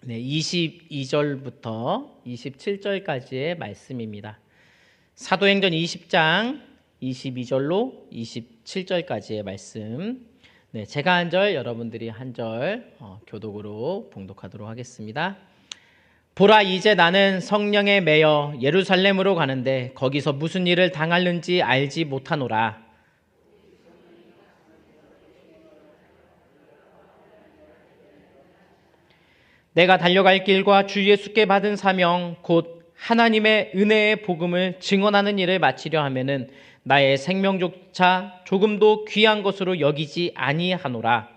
네, 22절부터 27절까지의 말씀입니다. 사도행전 20장 22절로 27절까지의 말씀. 네, 제가 한 절, 여러분들이 한 절 교독으로 봉독하도록 하겠습니다. 보라, 이제 나는 성령에 매여 예루살렘으로 가는데 거기서 무슨 일을 당할는지 알지 못하노라. 내가 달려갈 길과 주 예수께 받은 사명 곧 하나님의 은혜의 복음을 증언하는 일을 마치려 하면은 나의 생명조차 조금도 귀한 것으로 여기지 아니하노라.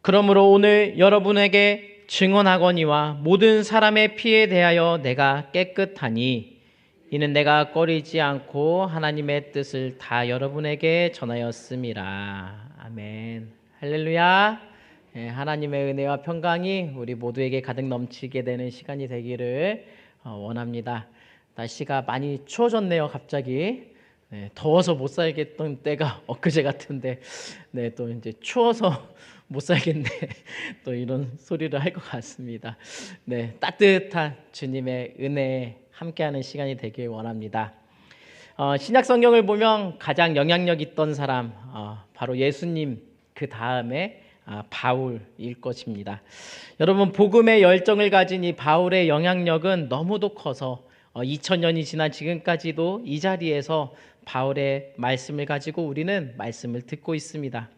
그러므로 오늘 여러분에게 증언하거니와 모든 사람의 피에 대하여 내가 깨끗하니 이는 내가 꺼리지 않고 하나님의 뜻을 다 여러분에게 전하였음이라. 아멘. 할렐루야. 하나님의 은혜와 평강이 우리 모두에게 가득 넘치게 되는 시간이 되기를 원합니다. 날씨가 많이 추워졌네요. 갑자기. 더워서 못 살겠던 때가 엊그제 같은데 또 이제 추워서 못 살겠네. 또 이런 소리를 할 것 같습니다. 따뜻한 주님의 은혜에 함께하는 시간이 되길 원합니다. 신약 성경을 보면 가장 영향력 있던 사람 바로 예수님, 그 다음에 바울일 것입니다. 여러분, 복음의 열정을 가진 이 바울의 영향력은 너무도 커서 2000년이 지난 지금까지도 이 자리에서 바울의 말씀을 가지고 우리는 말씀을 듣고 있습니다.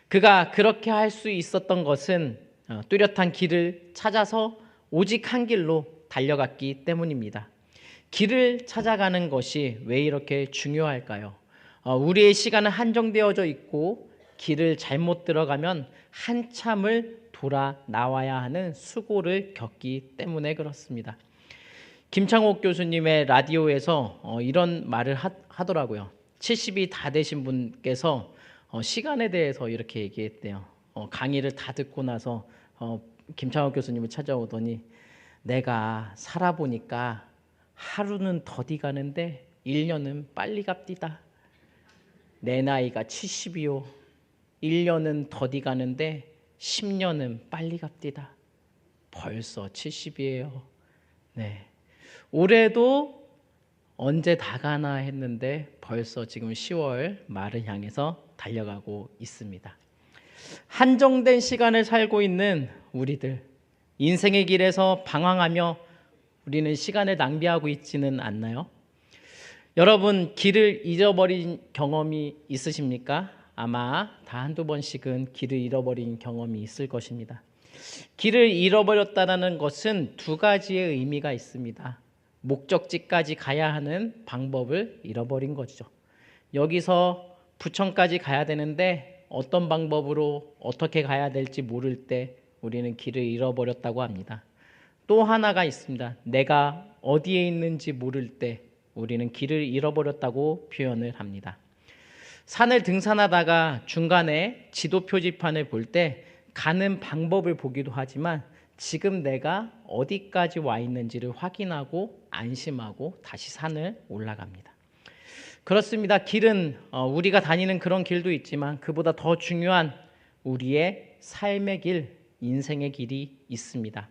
그가 그렇게 할 수 있었던 것은 뚜렷한 길을 찾아서 오직 한 길로 달려갔기 때문입니다. 길을 찾아가는 것이 왜 이렇게 중요할까요? 우리의 시간은 한정되어져 있고 길을 잘못 들어가면 한참을 돌아 나와야 하는 수고를 겪기 때문에 그렇습니다. 김창옥 교수님의 라디오에서 이런 말을 하더라고요. 70이 다 되신 분께서 시간에 대해서 이렇게 얘기했대요. 강의를 다 듣고 나서 김창옥 교수님을 찾아오더니 내가 살아보니까 하루는 더디 가는데 1년은 빨리 갑디다. 내 나이가 70이요. 1년은 더디 가는데 10년은 빨리 갑디다. 벌써 70이에요. 올해도 언제 다 가나 했는데 벌써 지금 10월 말을 향해서 달려가고 있습니다. 한정된 시간을 살고 있는 우리들, 인생의 길에서 방황하며 우리는 시간을 낭비하고 있지는 않나요? 여러분, 길을 잃어버린 경험이 있으십니까? 아마 다 한두 번씩은 길을 잃어버린 경험이 있을 것입니다. 길을 잃어버렸다는 것은 두 가지의 의미가 있습니다. 목적지까지 가야 하는 방법을 잃어버린 거죠. 여기서 부천까지 가야 되는데 어떤 방법으로 어떻게 가야 될지 모를 때 우리는 길을 잃어버렸다고 합니다. 또 하나가 있습니다. 내가 어디에 있는지 모를 때 우리는 길을 잃어버렸다고 표현을 합니다. 산을 등산하다가 중간에 지도 표지판을 볼 때 가는 방법을 보기도 하지만 지금 내가 어디까지 와 있는지를 확인하고 안심하고 다시 산을 올라갑니다. 그렇습니다. 길은 우리가 다니는 그런 길도 있지만 그보다 더 중요한 우리의 삶의 길, 인생의 길이 있습니다.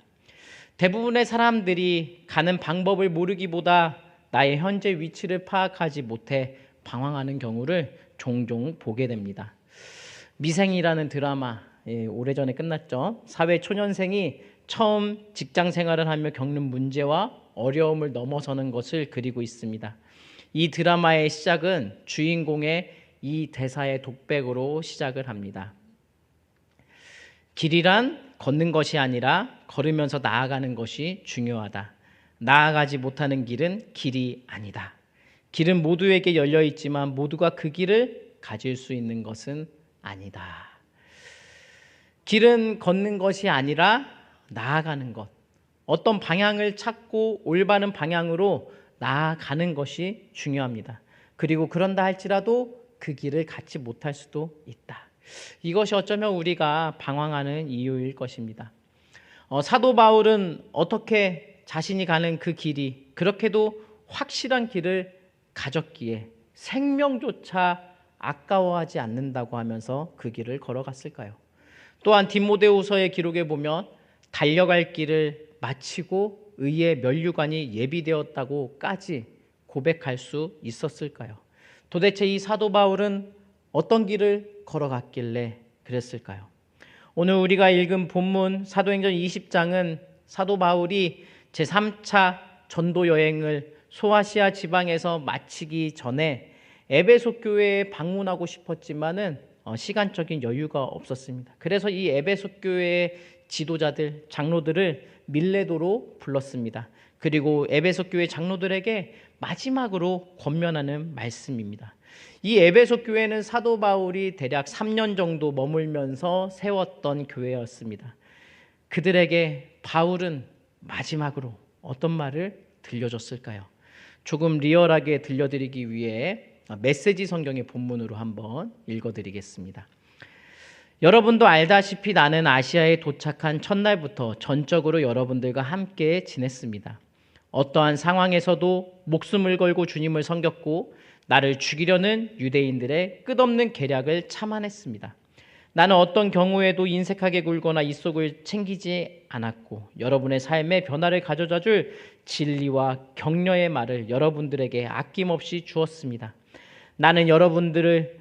대부분의 사람들이 가는 방법을 모르기보다 나의 현재 위치를 파악하지 못해 방황하는 경우를 종종 보게 됩니다. 미생이라는 드라마, 오래전에 끝났죠. 사회 초년생이 처음 직장 생활을 하며 겪는 문제와 어려움을 넘어서는 것을 그리고 있습니다. 이 드라마의 시작은 주인공의 이 대사의 독백으로 시작을 합니다. 길이란 걷는 것이 아니라 걸으면서 나아가는 것이 중요하다. 나아가지 못하는 길은 길이 아니다. 길은 모두에게 열려 있지만 모두가 그 길을 가질 수 있는 것은 아니다. 길은 걷는 것이 아니라 나아가는 것. 어떤 방향을 찾고 올바른 방향으로 나아가는 것이 중요합니다. 그리고 그런다 할지라도 그 길을 갖지 못할 수도 있다. 이것이 어쩌면 우리가 방황하는 이유일 것입니다. 사도 바울은 어떻게 자신이 가는 그 길이 그렇게도 확실한 길을 가졌기에 생명조차 아까워하지 않는다고 하면서 그 길을 걸어갔을까요? 또한 디모데후서의 기록에 보면 달려갈 길을 마치고 의의 면류관이 예비되었다고까지 고백할 수 있었을까요? 도대체 이 사도 바울은 어떤 길을 걸어갔길래 그랬을까요? 오늘 우리가 읽은 본문 사도행전 20장은 사도 바울이 제3차 전도 여행을 소아시아 지방에서 마치기 전에 에베소 교회에 방문하고 싶었지만은 시간적인 여유가 없었습니다. 그래서 이 에베소 교회의 지도자들, 장로들을 밀레도로 불렀습니다. 그리고 에베소 교회 장로들에게 마지막으로 권면하는 말씀입니다. 이 에베소 교회는 사도 바울이 대략 3년 정도 머물면서 세웠던 교회였습니다. 그들에게 바울은 마지막으로 어떤 말을 들려줬을까요? 조금 리얼하게 들려드리기 위해 메시지 성경의 본문으로 한번 읽어드리겠습니다. 여러분도 알다시피 나는 아시아에 도착한 첫날부터 전적으로 여러분들과 함께 지냈습니다. 어떠한 상황에서도 목숨을 걸고 주님을 섬겼고 나를 죽이려는 유대인들의 끝없는 계략을 참아냈습니다. 나는 어떤 경우에도 인색하게 굴거나 입속을 챙기지 않았고 여러분의 삶에 변화를 가져다 줄 진리와 격려의 말을 여러분들에게 아낌없이 주었습니다. 나는 여러분을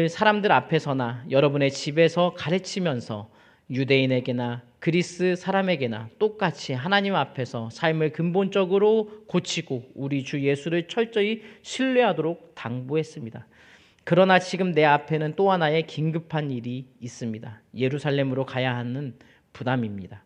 사람들 앞에서나 여러분의 집에서 가르치면서 유대인에게나 그리스 사람에게나 똑같이 하나님 앞에서 삶을 근본적으로 고치고 우리 주 예수를 철저히 신뢰하도록 당부했습니다. 그러나 지금 내 앞에는 또 하나의 긴급한 일이 있습니다. 예루살렘으로 가야 하는 부담입니다.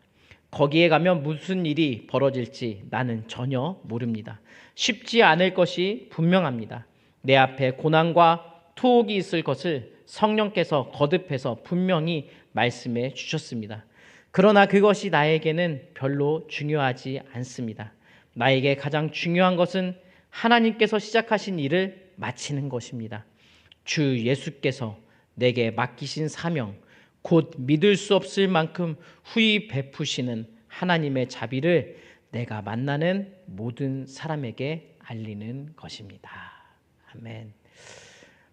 거기에 가면 무슨 일이 벌어질지 나는 전혀 모릅니다. 쉽지 않을 것이 분명합니다. 내 앞에 고난과 투옥이 있을 것을 성령께서 거듭해서 분명히 말씀해 주셨습니다. 그러나 그것이 나에게는 별로 중요하지 않습니다. 나에게 가장 중요한 것은 하나님께서 시작하신 일을 마치는 것입니다. 주 예수께서 내게 맡기신 사명, 곧 믿을 수 없을 만큼 후히 베푸시는 하나님의 자비를 내가 만나는 모든 사람에게 알리는 것입니다. 아멘.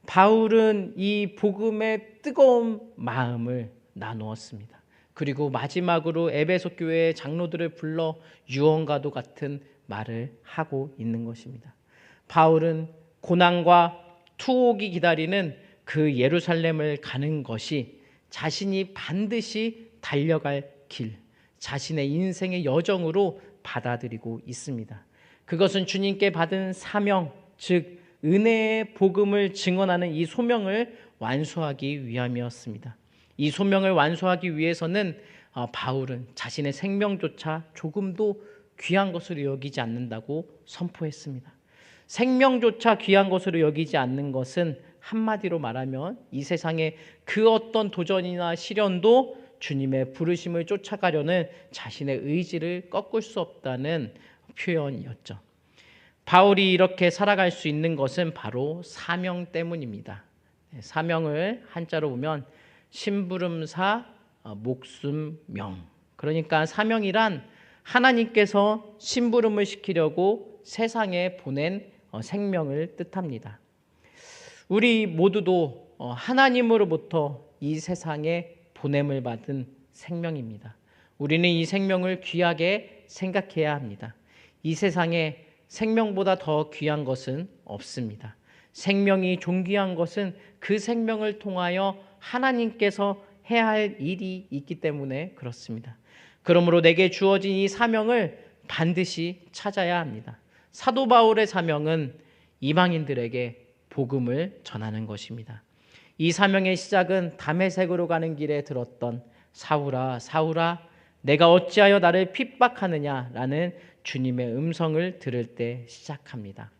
바울은 이 복음의 뜨거운 마음을 나누었습니다. 그리고 마지막으로 에베소 교회의 장로들을 불러 유언과도 같은 말을 하고 있는 것입니다. 바울은 고난과 투옥이 기다리는 그 예루살렘을 가는 것이 자신이 반드시 달려갈 길, 자신의 인생의 여정으로 받아들이고 있습니다. 그것은 주님께 받은 사명, 즉 은혜의 복음을 증언하는 이 소명을 완수하기 위함이었습니다. 이 소명을 완수하기 위해서는 바울은 자신의 생명조차 조금도 귀한 것으로 여기지 않는다고 선포했습니다. 생명조차 귀한 것으로 여기지 않는 것은 한마디로 말하면 이 세상의 그 어떤 도전이나 시련도 주님의 부르심을 쫓아가려는 자신의 의지를 꺾을 수 없다는 표현이었죠. 바울이 이렇게 살아갈 수 있는 것은 바로 사명 때문입니다. 사명을 한자로 보면 심부름사 목숨명. 그러니까 사명이란 하나님께서 심부름을 시키려고 세상에 보낸 생명을 뜻합니다. 우리 모두도 하나님으로부터 이 세상에 보냄을 받은 생명입니다. 우리는 이 생명을 귀하게 생각해야 합니다. 이 세상에 생명보다 더 귀한 것은 없습니다. 생명이 존귀한 것은 그 생명을 통하여 하나님께서 해야 할 일이 있기 때문에 그렇습니다. 그러므로 내게 주어진 이 사명을 반드시 찾아야 합니다. 사도 바울의 사명은 이방인들에게 복음을 전하는 것입니다. 이 사명의 시작은 다메섹으로 가는 길에 들었던 사울아 사울아 내가 어찌하여 나를 핍박하느냐라는 주님의 음성을 들을 때 시작합니다.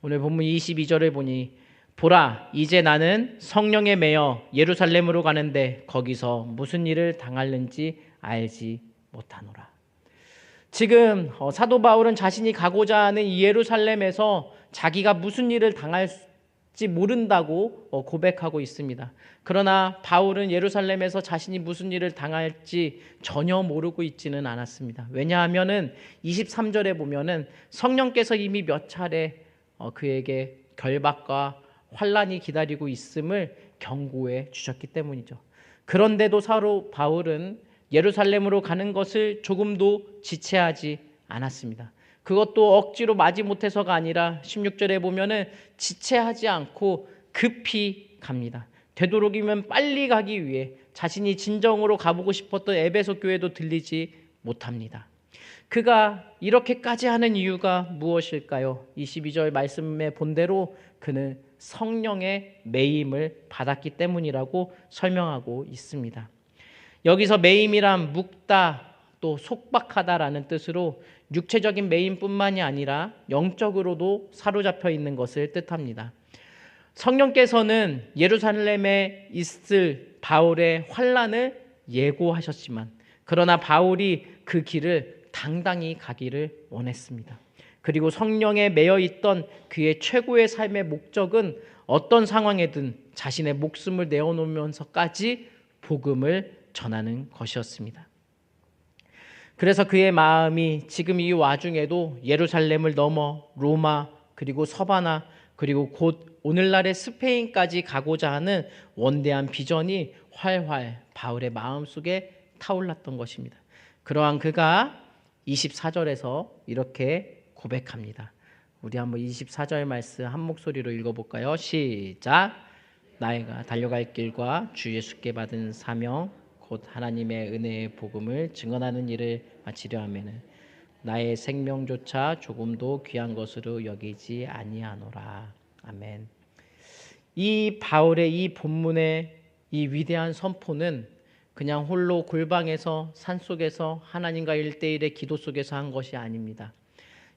오늘 본문 22절을 보니 보라 이제 나는 성령에 매여 예루살렘으로 가는데 거기서 무슨 일을 당할는지 알지 못하노라. 지금 사도 바울은 자신이 가고자 하는 이 예루살렘에서 자기가 무슨 일을 당할지 모른다고 고백하고 있습니다. 그러나 바울은 예루살렘에서 자신이 무슨 일을 당할지 전혀 모르고 있지는 않았습니다. 왜냐하면은 23절에 보면은 성령께서 이미 몇 차례 그에게 결박과 환란이 기다리고 있음을 경고해 주셨기 때문이죠. 그런데도 사도 바울은 예루살렘으로 가는 것을 조금도 지체하지 않았습니다. 그것도 억지로 마지못해서가 아니라 16절에 보면은 지체하지 않고 급히 갑니다. 되도록이면 빨리 가기 위해 자신이 진정으로 가보고 싶었던 에베소 교회도 들리지 못합니다. 그가 이렇게까지 하는 이유가 무엇일까요? 22절 말씀에 본대로 그는 성령의 매임을 받았기 때문이라고 설명하고 있습니다. 여기서 매임이란 묵다 또 속박하다라는 뜻으로 육체적인 매임뿐만이 아니라 영적으로도 사로잡혀 있는 것을 뜻합니다. 성령께서는 예루살렘에 있을 바울의 환란을 예고하셨지만 그러나 바울이 그 길을 당당히 가기를 원했습니다. 그리고 성령에 매여 있던 그의 최고의 삶의 목적은 어떤 상황에든 자신의 목숨을 내어놓으면서까지 복음을 전하는 것이었습니다. 그래서 그의 마음이 지금 이 와중에도 예루살렘을 넘어 로마 그리고 서바나 그리고 곧 오늘날의 스페인까지 가고자 하는 원대한 비전이 활활 바울의 마음속에 타올랐던 것입니다. 그러한 그가 24절에서 이렇게 고백합니다. 우리 한번 24절 말씀 한 목소리로 읽어볼까요? 시작. 나이가 달려갈 길과 주 예수께 받은 사명 곧 하나님의 은혜의 복음을 증언하는 일을 마치려 하면은 나의 생명조차 조금도 귀한 것으로 여기지 아니하노라. 아멘. 이 바울의 이 본문의 이 위대한 선포는 그냥 홀로 골방에서 산속에서 하나님과 1대1의 기도 속에서 한 것이 아닙니다.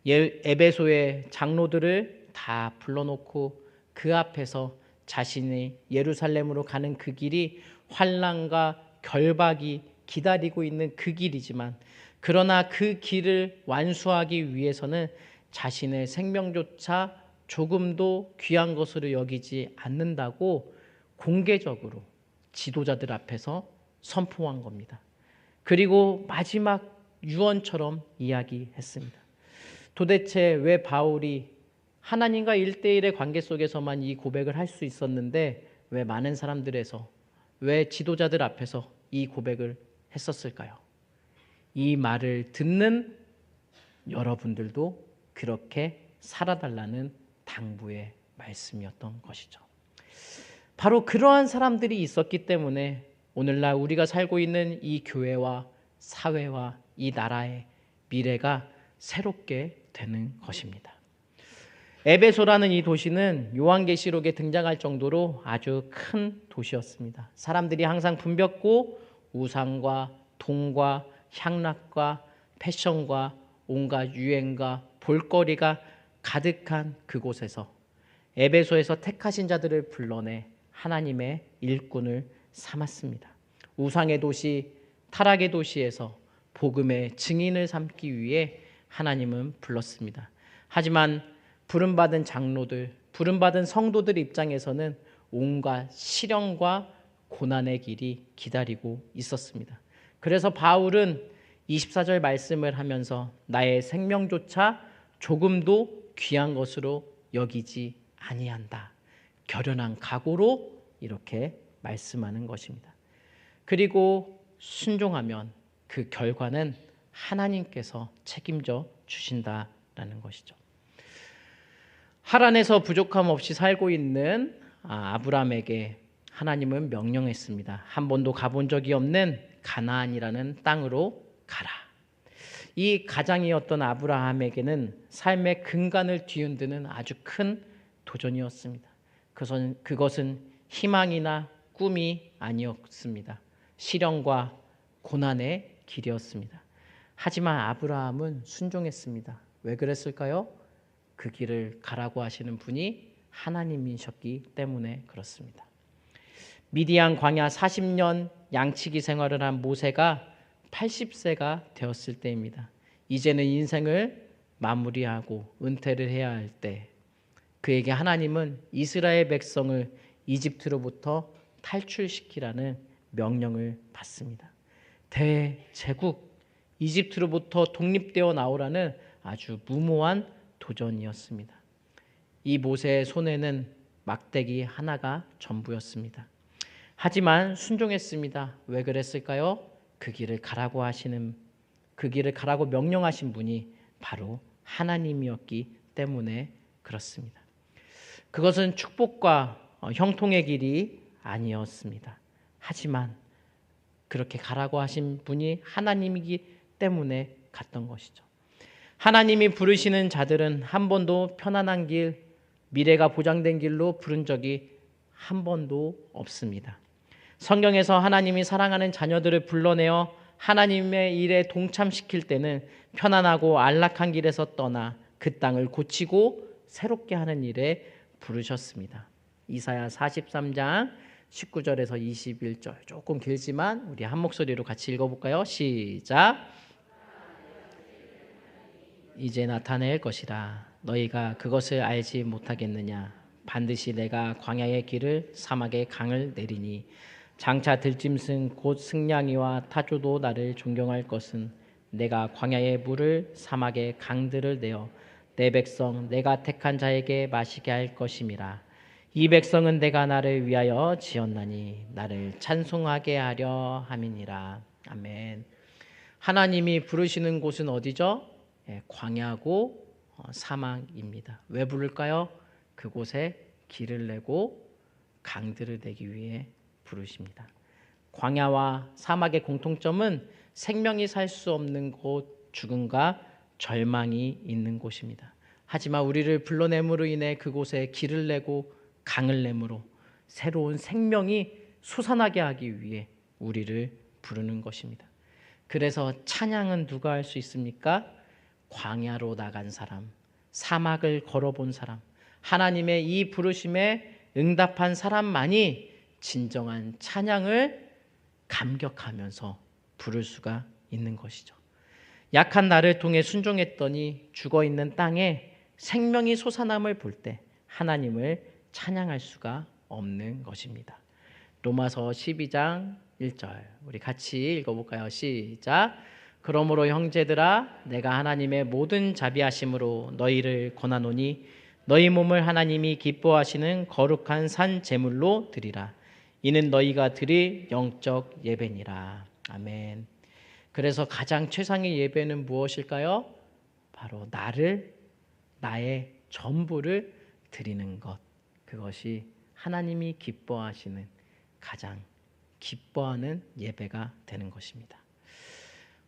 에베소의 장로들을 다 불러놓고 그 앞에서 자신이 예루살렘으로 가는 그 길이 환난과 결박이 기다리고 있는 그 길이지만 그러나 그 길을 완수하기 위해서는 자신의 생명조차 조금도 귀한 것으로 여기지 않는다고 공개적으로 지도자들 앞에서 선포한 겁니다. 그리고 마지막 유언처럼 이야기했습니다. 도대체 왜 바울이 하나님과 1대1의 관계 속에서만 이 고백을 할 수 있었는데 왜 많은 사람들에서 왜 지도자들 앞에서 이 고백을 했었을까요? 이 말을 듣는 여러분들도 그렇게 살아달라는 당부의 말씀이었던 것이죠. 바로 그러한 사람들이 있었기 때문에 오늘날 우리가 살고 있는 이 교회와 사회와 이 나라의 미래가 새롭게 되는 것입니다. 에베소라는 이 도시는 요한계시록에 등장할 정도로 아주 큰 도시였습니다. 사람들이 항상 분볐고 우상과 돈과 향락과 패션과 온갖 유행과 볼거리가 가득한 그곳에서 에베소에서 택하신 자들을 불러내 하나님의 일꾼을 삼았습니다. 우상의 도시, 타락의 도시에서 복음의 증인을 삼기 위해 하나님은 불렀습니다. 하지만 부름받은 장로들, 부름받은 성도들 입장에서는 온갖 시련과 고난의 길이 기다리고 있었습니다. 그래서 바울은 24절 말씀을 하면서 나의 생명조차 조금도 귀한 것으로 여기지 아니한다. 결연한 각오로 이렇게 말씀하는 것입니다. 그리고 순종하면 그 결과는 하나님께서 책임져 주신다라는 것이죠. 하란에서 부족함 없이 살고 있는 아브라함에게 하나님은 명령했습니다. 한 번도 가본 적이 없는 가나안이라는 땅으로 가라. 이 가장이었던 아브라함에게는 삶의 근간을 뒤흔드는 아주 큰 도전이었습니다. 그것은 희망이나 꿈이 아니었습니다. 시련과 고난의 길이었습니다. 하지만 아브라함은 순종했습니다. 왜 그랬을까요? 그 길을 가라고 하시는 분이 하나님이셨기 때문에 그렇습니다. 미디안 광야 40년 양치기 생활을 한 모세가 80세가 되었을 때입니다. 이제는 인생을 마무리하고 은퇴를 해야 할 때 그에게 하나님은 이스라엘 백성을 이집트로부터 탈출시키라는 명령을 받습니다. 대제국 이집트로부터 독립되어 나오라는 아주 무모한 도전이었습니다. 이 모세의 손에는 막대기 하나가 전부였습니다. 하지만 순종했습니다. 왜 그랬을까요? 그 길을 가라고 명령하신 분이 바로 하나님이었기 때문에 그렇습니다. 그것은 축복과 형통의 길이 아니었습니다. 하지만 그렇게 가라고 하신 분이 하나님이기 때문에 갔던 것이죠. 하나님이 부르시는 자들은 한 번도 편안한 길, 미래가 보장된 길로 부른 적이 한 번도 없습니다. 성경에서 하나님이 사랑하는 자녀들을 불러내어 하나님의 일에 동참시킬 때는 편안하고 안락한 길에서 떠나 그 땅을 고치고 새롭게 하는 일에 부르셨습니다. 이사야 43장 19절에서 21절, 조금 길지만 우리 한 목소리로 같이 읽어볼까요? 시작. 이제 나타낼 것이라 너희가 그것을 알지 못하겠느냐. 반드시 내가 광야의 길을 사막의 강을 내리니 장차 들짐승 곧 승냥이와 타조도 나를 존경할 것은 내가 광야의 물을 사막의 강들을 내어 내 백성 내가 택한 자에게 마시게 할 것임이라. 이 백성은 내가 나를 위하여 지었나니 나를 찬송하게 하려 함이니라. 아멘. 하나님이 부르시는 곳은 어디죠? 광야고 사막입니다. 왜 부를까요? 그곳에 길을 내고 강들을 내기 위해 부르십니다. 광야와 사막의 공통점은 생명이 살 수 없는 곳, 죽음과 절망이 있는 곳입니다. 하지만 우리를 불러냄으로 인해 그곳에 길을 내고 강을 내므로 새로운 생명이 솟아나게 하기 위해 우리를 부르는 것입니다. 그래서 찬양은 누가 할 수 있습니까? 광야로 나간 사람, 사막을 걸어본 사람, 하나님의 이 부르심에 응답한 사람만이 진정한 찬양을 감격하면서 부를 수가 있는 것이죠. 약한 나를 통해 순종했더니 죽어있는 땅에 생명이 솟아남을 볼 때 하나님을 찬양할 수가 없는 것입니다. 로마서 12장 1절 우리 같이 읽어볼까요? 시작. 그러므로 형제들아 내가 하나님의 모든 자비하심으로 너희를 권하노니 너희 몸을 하나님이 기뻐하시는 거룩한 산 제물로 드리라. 이는 너희가 드릴 영적 예배니라. 아멘. 그래서 가장 최상의 예배는 무엇일까요? 바로 나의 전부를 드리는 것. 그것이 하나님이 기뻐하시는 가장 기뻐하는 예배가 되는 것입니다.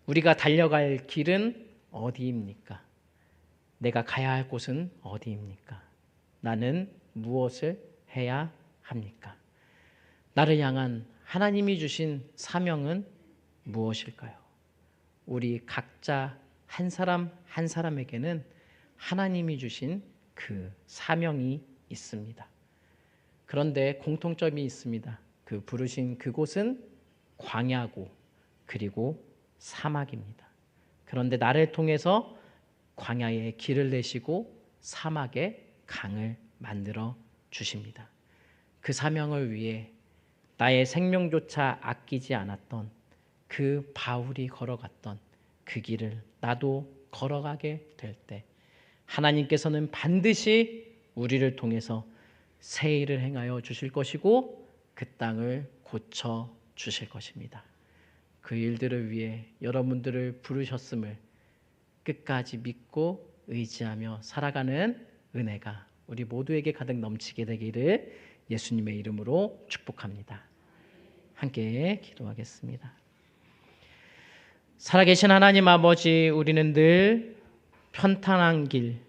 우리가 달려갈 길은 어디입니까? 내가 가야 할 곳은 어디입니까? 나는 무엇을 해야 합니까? 나를 향한 하나님이 주신 사명은 무엇일까요? 우리 각자 한 사람 한 사람에게는 하나님이 주신 그 사명이 있습니다. 그런데 공통점이 있습니다. 그 부르신 그곳은 광야고 그리고 사막입니다. 그런데 나를 통해서 광야에 길을 내시고 사막에 강을 만들어 주십니다. 그 사명을 위해 나의 생명조차 아끼지 않았던 그 바울이 걸어갔던 그 길을 나도 걸어가게 될 때 하나님께서는 반드시 우리를 통해서 새 일을 행하여 주실 것이고 그 땅을 고쳐 주실 것입니다. 그 일들을 위해 여러분들을 부르셨음을 끝까지 믿고 의지하며 살아가는 은혜가 우리 모두에게 가득 넘치게 되기를 예수님의 이름으로 축복합니다. 함께 기도하겠습니다. 살아계신 하나님 아버지, 우리는 늘 편탄한 길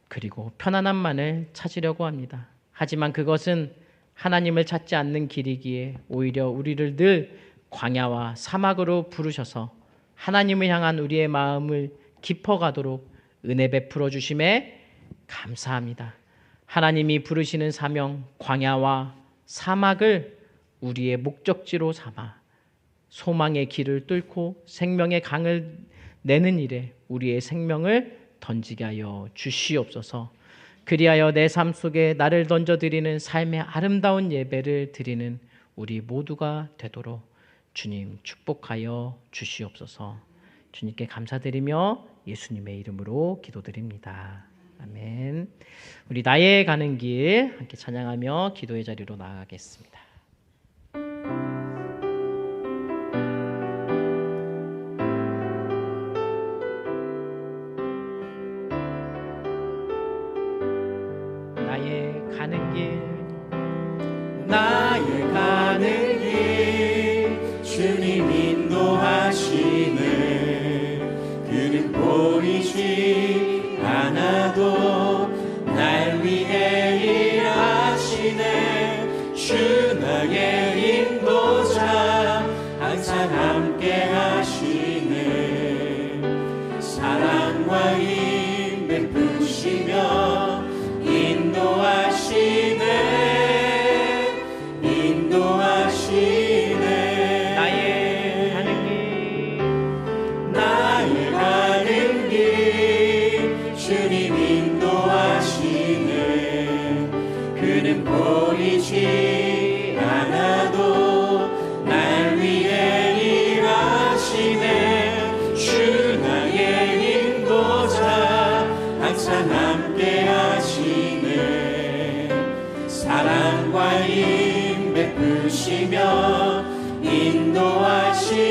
그리고 편안함만을 찾으려고 합니다. 하지만 그것은 하나님을 찾지 않는 길이기에 오히려 우리를 늘 광야와 사막으로 부르셔서 하나님을 향한 우리의 마음을 깊어가도록 은혜 베풀어 주심에 감사합니다. 하나님이 부르시는 사명 광야와 사막을 우리의 목적지로 삼아 소망의 길을 뚫고 생명의 강을 내는 일에 우리의 생명을 던지게 하여 주시옵소서. 그리하여 내 삶 속에 나를 던져드리는 삶의 아름다운 예배를 드리는 우리 모두가 되도록 주님 축복하여 주시옵소서. 주님께 감사드리며 예수님의 이름으로 기도드립니다. 아멘. 우리 나의 가는 길 함께 찬양하며 기도의 자리로 나아가겠습니다. 나의 가는 길, 나의 가는 길 주님 인도하시네. 그는 보이지 않아도 날 위해 일하시네. 주 나의 인도자 항상 함께 하시네. 사랑과 힘 베푸시며 인도하시네. 인도하시네. 나의 가는 길, 나의 가는 길 주님 인도하시네. 그는 보이지 않아도 날 위해 일하시네. 주 나의 인도자 항상 함께 하시네. 사랑과 힘 베푸시며 인도하시네.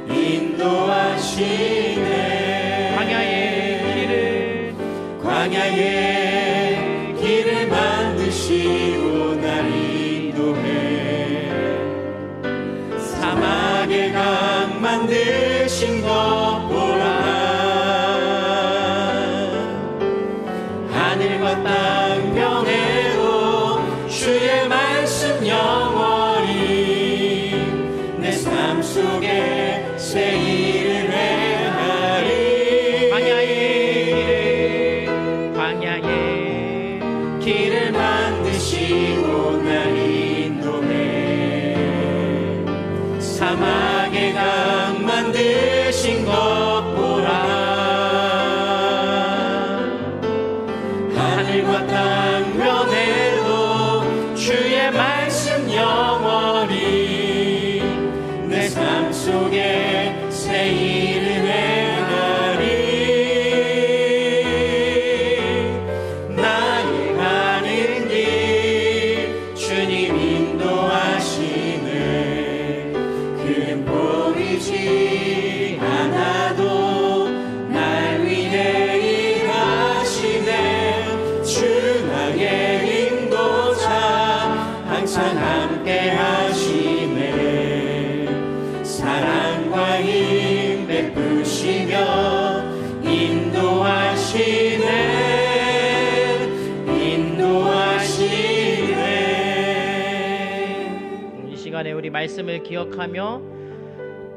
인도하시네. 광야의 길을 만드시고 날 인도해. 사막의 강 만드신 것 보라. 하늘과 땅 변해도 주의 말씀 영원히 내 삶 속에 새 일을 행하리. 광야의 길을 만드시고 날 인도해. 사막의 강 만드신 것 보라. 하늘과 땅 변해도 주의 말씀 영원히 내 삶 속에 새 일을 행하리. 나의 가는 길 주님 인도하시네. 그는 보이지 않아도 날 위해 일하시네. 주 나의 인도자 항상 함께 하시네. 사랑과 힘 베푸시며 인도하시네. 인도하시네. 이 시간에 우리 말씀을 기억하며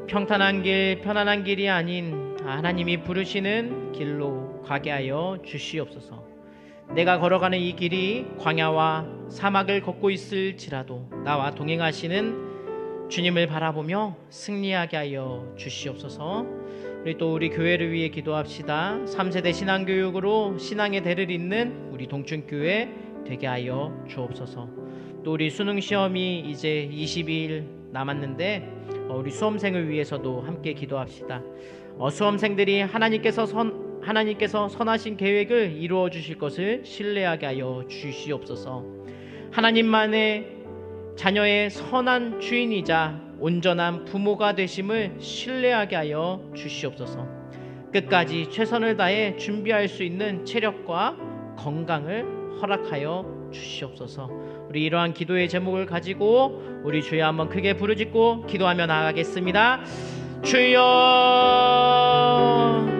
평탄한 길, 편안한 길이 아닌 하나님이 부르시는 길로 가게 하여 주시옵소서. 내가 걸어가는 이 길이 광야와 사막을 걷고 있을지라도 나와 동행하시는 주님을 바라보며 승리하게 하여 주시옵소서. 우리 또 우리 교회를 위해 기도합시다. 3세대 신앙교육으로 신앙의 대를 잇는 우리 동춘교회 되게 하여 주옵소서. 또 우리 수능시험이 이제 22일 남았는데 우리 수험생을 위해서도 함께 기도합시다. 수험생들이 하나님께서 선하신 계획을 이루어 주실 것을 신뢰하게 하여 주시옵소서. 하나님만의 자녀의 선한 주인이자 온전한 부모가 되심을 신뢰하게 하여 주시옵소서. 끝까지 최선을 다해 준비할 수 있는 체력과 건강을 허락하여 주시옵소서. 우리 이러한 기도의 제목을 가지고 우리 주여 한번 크게 부르짖고 기도하며 나아가겠습니다. 주여,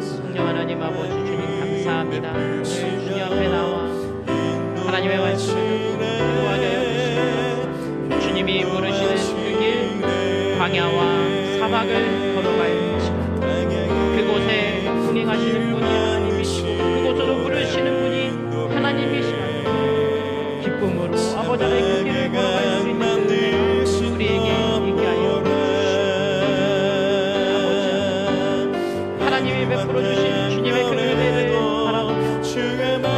성령 하나님 아버지 주님 감사합니다. 오늘 주님 앞에 나와 하나님의 말씀을 듣고 기도하게 하여 주시옵소서. 주님이 부르시는 그 길, 광야와 사막을 걸어갈 시간, 그곳에 동행하시는 분이 하나님이시고 그곳으로 부르시는 분이 하나님이시라. 기쁨으로 아버지 하나님 그 길을 걸어갈 수 있는 은혜가 우리에게 있게 하여 하나님이 베풀어 주신 주님의 그 은혜를 바라보며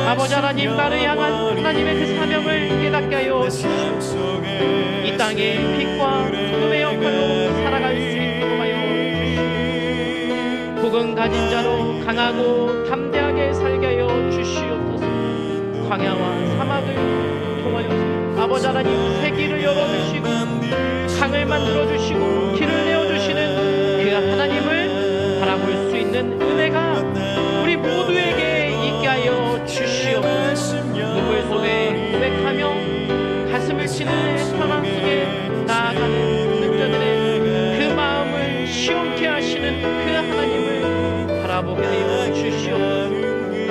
아버지 하나님 나를 향한 하나님의 그 사명을 깨닫게 하여 주시옵소서. 이 땅에 빛과 소금의 역할로 살아갈 수 있도록 하여 주시옵소서. 복음 가진 자로 강하고 담대하게 광야와 사막을 통하여 아버지 하나님 새 길을 열어주시고 강을 만들어주시고 길을 내어주시는 그 하나님을 바라볼 수 있는 은혜가 우리 모두에게 있게 하여 주시옵소서. 눈물 속에 고백하며 가슴을 치는 상황 속에 나아가는 승자들의 그 마음을 시원케 하시는 그 하나님을 바라보게 하여 주시옵소서.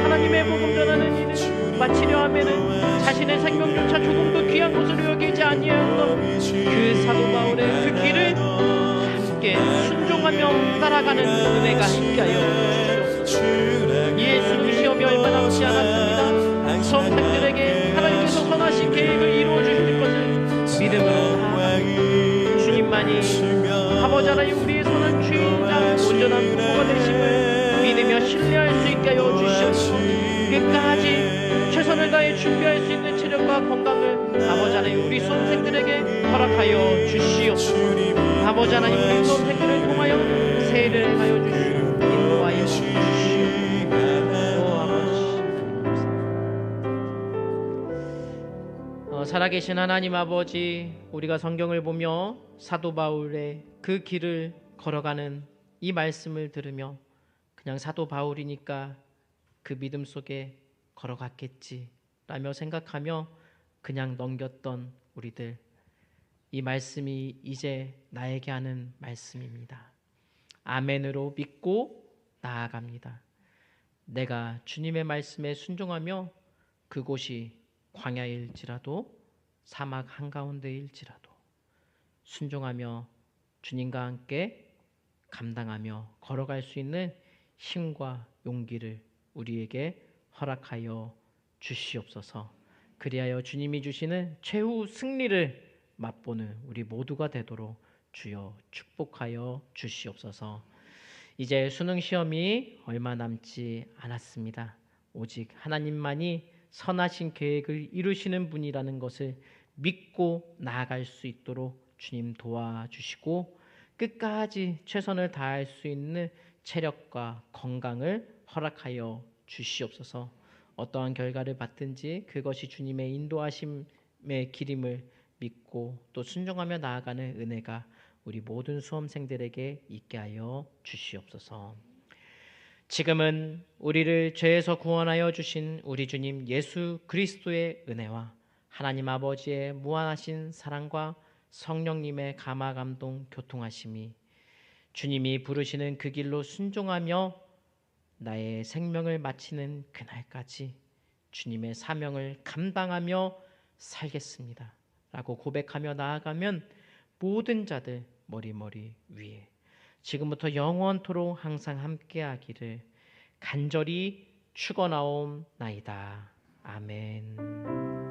하나님의 복음 전하는 이는 마치려 하면은 자신의 생명조차 조금도 귀한 것으로 여기지 아니하였던 그 사도 바울의 그 길을 함께 순종하며 따라가는 은혜가 있게 하여 주시옵소서. 예수의 시험이 얼마 남지 않았습니다. 수험생들에게 하나님께서 선하신 계획을 이루어 주실 것을 믿음으로 나아갑니다. 주님만이 아버지 하나님 우리의 선한 주인장 온전한 부모가 되심을 믿으며 신뢰할 수 있게 하여 주시옵소서. 끝까지 최선을 다해 준비할 수 있는 체력과 건강을 아버지 하나님 우리 수험생들에게 허락하여 주시옵소서. 아버지 하나님 우리 수험생들을 통하여 세례를 행하여 주시고 인도하여 주시옵소서. 살아계신 하나님 아버지, 우리가 성경을 보며 사도 바울의 그 길을 걸어가는 이 말씀을 들으며 그냥 사도 바울이니까 그 믿음 속에 걸어갔겠지 라며 생각하며 그냥 넘겼던 우리들, 이 말씀이 이제 나에게 하는 말씀입니다. 아멘으로 믿고 나아갑니다. 내가 주님의 말씀에 순종하며 그곳이 광야일지라도 사막 한가운데일지라도 순종하며 주님과 함께 감당하며 걸어갈 수 있는 힘과 용기를 우리에게 허락하여 주시옵소서. 그리하여 주님이 주시는 최후 승리를 맛보는 우리 모두가 되도록 주여 축복하여 주시옵소서. 이제 수능 시험이 얼마 남지 않았습니다. 오직 하나님만이 선하신 계획을 이루시는 분이라는 것을 믿고 나아갈 수 있도록 주님 도와주시고 끝까지 최선을 다할 수 있는 체력과 건강을 허락하여 주시옵소서. 어떠한 결과를 받든지 그것이 주님의 인도하심의 길임을 믿고 또 순종하며 나아가는 은혜가 우리 모든 수험생들에게 있게 하여 주시옵소서. 지금은 우리를 죄에서 구원하여 주신 우리 주님 예수 그리스도의 은혜와 하나님 아버지의 무한하신 사랑과 성령님의 감화 감동 교통하심이 주님이 부르시는 그 길로 순종하며 나의 생명을 마치는 그날까지 주님의 사명을 감당하며 살겠습니다 라고 고백하며 나아가면 모든 자들 머리 위에 지금부터 영원토록 항상 함께하기를 간절히 축원하옵나이다. 아멘.